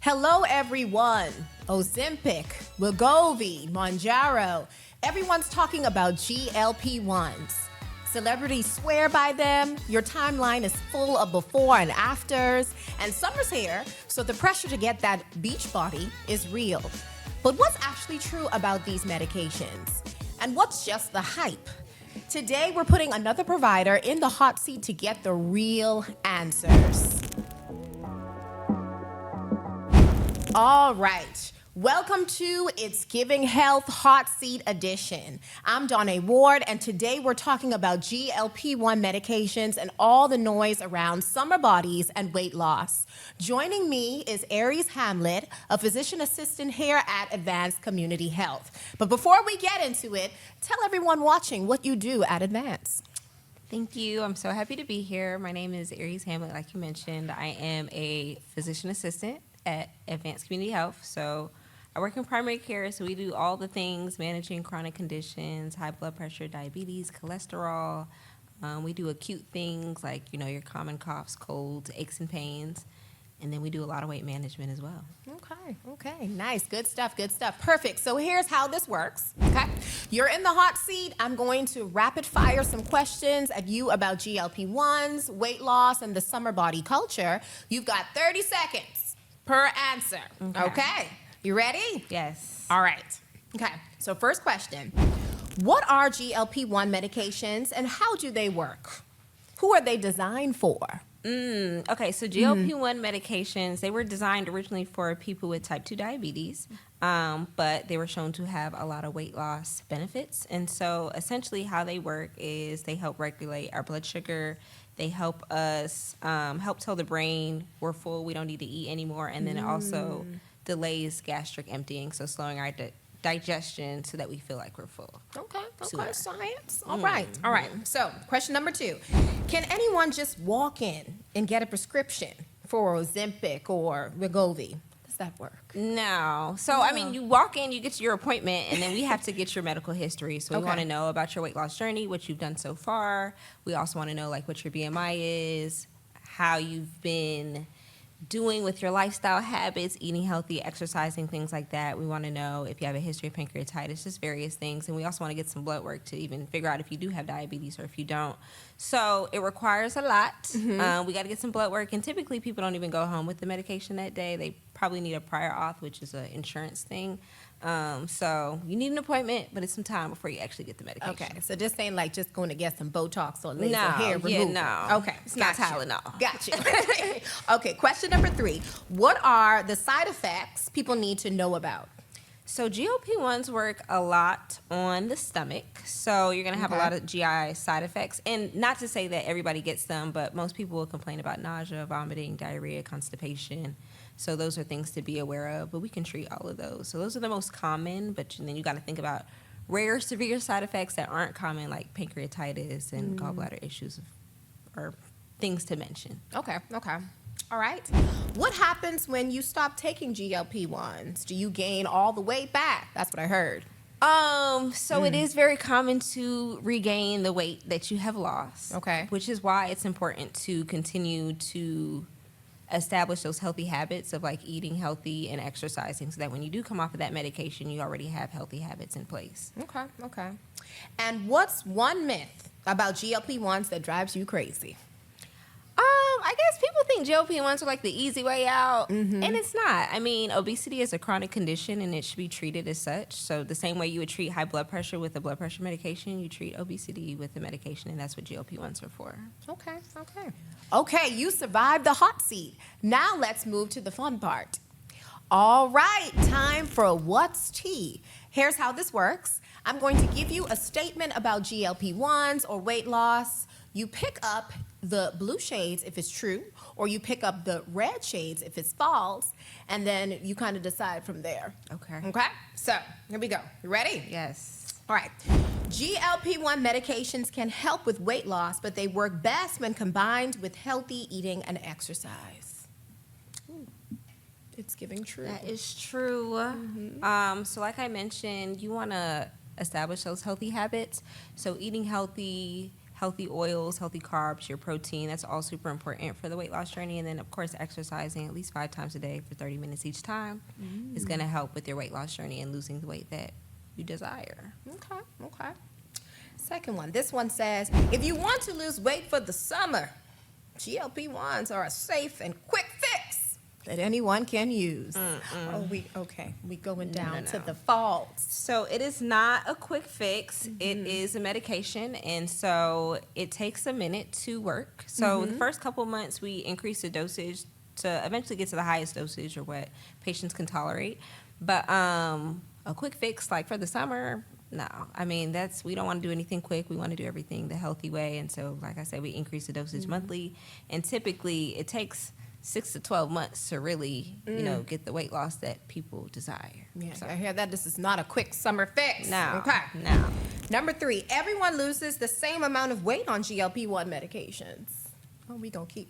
Hello, everyone. Ozempic, Wegovy, Mounjaro. Everyone's talking about GLP-1s. Celebrities swear by them. Your timeline is full of before and afters. And summer's here, so the pressure to get that beach body is real. But what's actually true about these medications? And what's just the hype? Today, we're putting another provider in the hot seat to get the real answers. All right. Welcome to It's Giving Health Hot Seat Edition. I'm Donnae Ward, and today we're talking about GLP-1 medications and all the noise around summer bodies and weight loss. Joining me is Aries Hamlet, a physician assistant here at Advanced Community Health. But before we get into it, tell everyone watching what you do at Advanced. Thank you. I'm so happy to be here. My name is Aries Hamlet, like you mentioned. I am a physician assistant at Advanced Community Health. So I work in primary care, so we do all the things, managing chronic conditions, high blood pressure, diabetes, cholesterol. We do acute things like, your common coughs, colds, aches and pains. And then we do a lot of weight management as well. Okay. Nice. Good stuff. Perfect. So here's how this works. Okay. You're in the hot seat. I'm going to rapid fire some questions at you about GLP-1s, weight loss, and the summer body culture. You've got 30 seconds per answer. Okay. You ready? Yes. All right. Okay. So first question. What are GLP-1 medications and how do they work? Who are they designed for? Okay, so GLP-1 medications, they were designed originally for people with type 2 diabetes, but they were shown to have a lot of weight loss benefits. And so essentially how they work is they help regulate our blood sugar. They help us help tell the brain we're full, we don't need to eat anymore. And then it also delays gastric emptying, so slowing our digestion so that we feel like we're full. Okay, science. All right. So, question number 2. Can anyone just walk in and get a prescription for Ozempic or Wegovy? Does that work? No. So, you walk in, you get to your appointment, and then we have to get your medical history. So, we want to know about your weight loss journey, what you've done so far. We also want to know, what your BMI is, how you've been doing with your lifestyle habits, eating healthy, exercising, things like that. We want to know if you have a history of pancreatitis, just various things. And we also want to get some blood work to even figure out if you do have diabetes or if you don't. So it requires a lot. We got to get some blood work. And typically people don't even go home with the medication that day. They probably need a prior auth, which is an insurance thing. So you need an appointment, but it's some time before you actually get the medication. Okay, so just saying just going to get some Botox or laser hair removal. No. Okay, it's not Tylenol. Gotcha. Okay, question number 3. What are the side effects people need to know about? So GLP-1s work a lot on the stomach. So you're going to have a lot of GI side effects. And not to say that everybody gets them, but most people will complain about nausea, vomiting, diarrhea, constipation. So those are things to be aware of, but we can treat all of those. So those are the most common, but then you got to think about rare, severe side effects that aren't common, like pancreatitis and gallbladder issues or things to mention. Okay. All right. What happens when you stop taking GLP-1s? Do you gain all the weight back? That's what I heard. So it is very common to regain the weight that you have lost. Okay. Which is why it's important to continue to establish those healthy habits of eating healthy and exercising so that when you do come off of that medication, you already have healthy habits in place. Okay. And what's one myth about GLP-1s that drives you crazy? I guess people think GLP-1s are the easy way out, and it's not. Obesity is a chronic condition, and it should be treated as such. So the same way you would treat high blood pressure with a blood pressure medication, you treat obesity with a medication, and that's what GLP-1s are for. Okay, you survived the hot seat. Now let's move to the fun part. All right, time for What's Tea. Here's how this works. I'm going to give you a statement about GLP-1s or weight loss. You pick up the blue shades if it's true, or you pick up the red shades if it's false, and then you kind of decide from there. Okay? So, here we go. You ready? Yes. All right. GLP-1 medications can help with weight loss, but they work best when combined with healthy eating and exercise. It's giving true. That is true. So like I mentioned, you want to establish those healthy habits. So eating healthy, healthy oils, healthy carbs, your protein. That's all super important for the weight loss journey. And then, of course, exercising at least 5 times a day for 30 minutes each time is going to help with your weight loss journey and losing the weight that you desire. Okay. Second one. This one says, if you want to lose weight for the summer, GLP-1s are a safe and quick fix that anyone can use. We going down to the faults. So it is not a quick fix. It is a medication, and so it takes a minute to work. So the first couple months, we increase the dosage to eventually get to the highest dosage or what patients can tolerate. But a quick fix, like for the summer, no. I mean, we don't want to do anything quick. We want to do everything the healthy way. And so, like I said, we increase the dosage monthly, and typically it takes 6 to 12 months to really, get the weight loss that people desire. Yeah, so I hear that this is not a quick summer fix. No. Okay. No. Number 3, everyone loses the same amount of weight on GLP-1 medications. Oh, we gonna keep.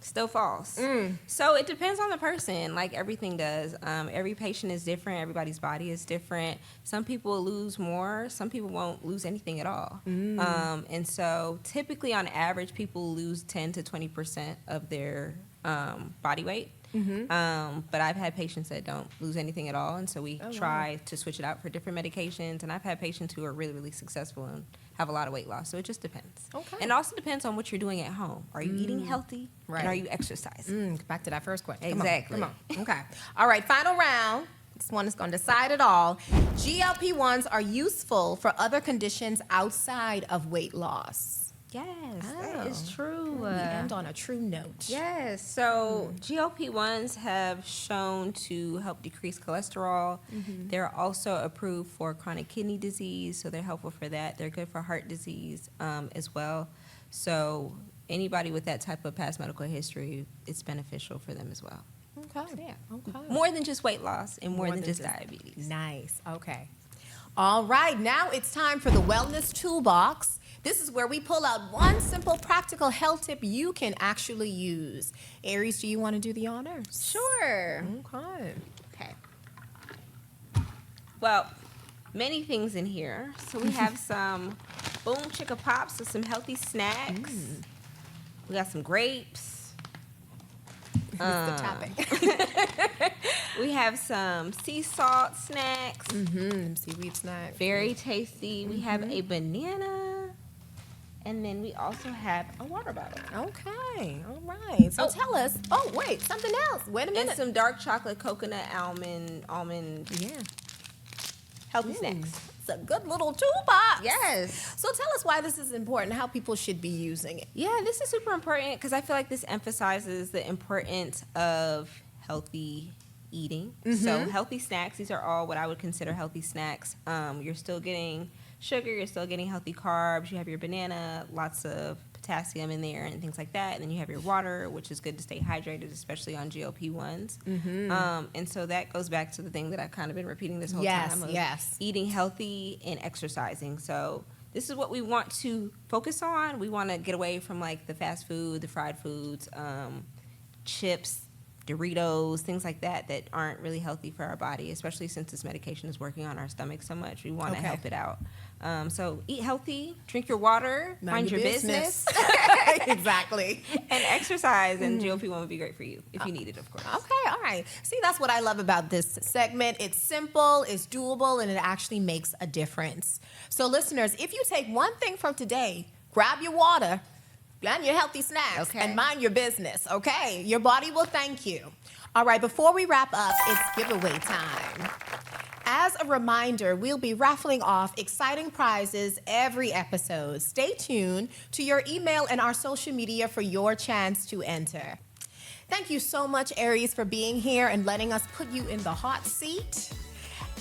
Still false. So it depends on the person, like everything does. Every patient is different. Everybody's body is different. Some people will lose more. Some people won't lose anything at all. And so typically on average, people lose 10 to 20% of their body weight. But I've had patients that don't lose anything at all. And so we try to switch it out for different medications. And I've had patients who are really, really successful and have a lot of weight loss. So it just depends. Okay. And it also depends on what you're doing at home. Are you eating healthy? Right. And are you exercising? Back to that first question. Exactly. Come on. Okay. All right, final round. This one is going to decide it all. GLP-1s are useful for other conditions outside of weight loss. Yes, that is true. We end on a true note. Yes, so GLP-1s have shown to help decrease cholesterol. They're also approved for chronic kidney disease, so they're helpful for that. They're good for heart disease as well. So anybody with that type of past medical history, it's beneficial for them as well. Okay. So, yeah. Okay. More than just weight loss and more than just diabetes. Nice. Okay. All right. Now it's time for the Wellness Toolbox. This is where we pull out one simple, practical health tip you can actually use. Aries, do you want to do the honors? Sure. Okay. Well, many things in here. So we have some Boom Chicka Pops with some healthy snacks. We got some grapes. What's the topic? We have some sea salt snacks. Seaweed snacks. Very tasty. We have a banana. And then we also have a water bottle. Okay. All right. So tell us. Oh, wait. Something else. Wait a minute. And some dark chocolate, coconut, almond. Yeah. Healthy snacks. It's a good little toolbox. Yes. So tell us why this is important, how people should be using it. Yeah, this is super important because I feel like this emphasizes the importance of healthy eating. So healthy snacks, these are all what I would consider healthy snacks. You're still getting sugar, you're still getting healthy carbs, you have your banana, lots of potassium in there and things like that, and then you have your water, which is good to stay hydrated, especially on GLP-1s. And so that goes back to the thing that I've kind of been repeating this whole time of eating healthy and exercising. So this is what we want to focus on. We want to get away from like the fast food, the fried foods, chips, Doritos, things like that aren't really healthy for our body, especially since this medication is working on our stomach so much. We want to help it out. So eat healthy, drink your water, mind your business. Exactly. And exercise, and GLP-1 would be great for you if you need it, of course. Okay, all right. See, that's what I love about this segment. It's simple, it's doable, and it actually makes a difference. So listeners, if you take one thing from today, grab your water, and your healthy snacks, and mind your business, okay? Your body will thank you. All right, before we wrap up, it's giveaway time. As a reminder, we'll be raffling off exciting prizes every episode. Stay tuned to your email and our social media for your chance to enter. Thank you so much, Aries, for being here and letting us put you in the hot seat.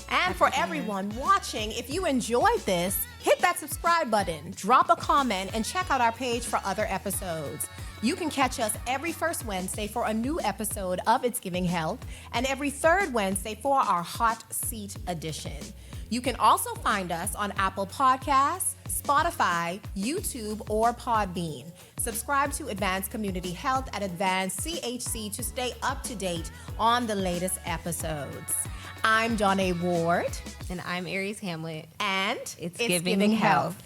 And for everyone watching, if you enjoyed this, hit that subscribe button, drop a comment, and check out our page for other episodes. You can catch us every first Wednesday for a new episode of It's Giving Health, and every third Wednesday for our Hot Seat edition. You can also find us on Apple Podcasts, Spotify, YouTube, or Podbean. Subscribe to Advanced Community Health at Advanced CHC to stay up to date on the latest episodes. I'm Donnae Ward. And I'm Aries Hamlet. And it's Giving Health.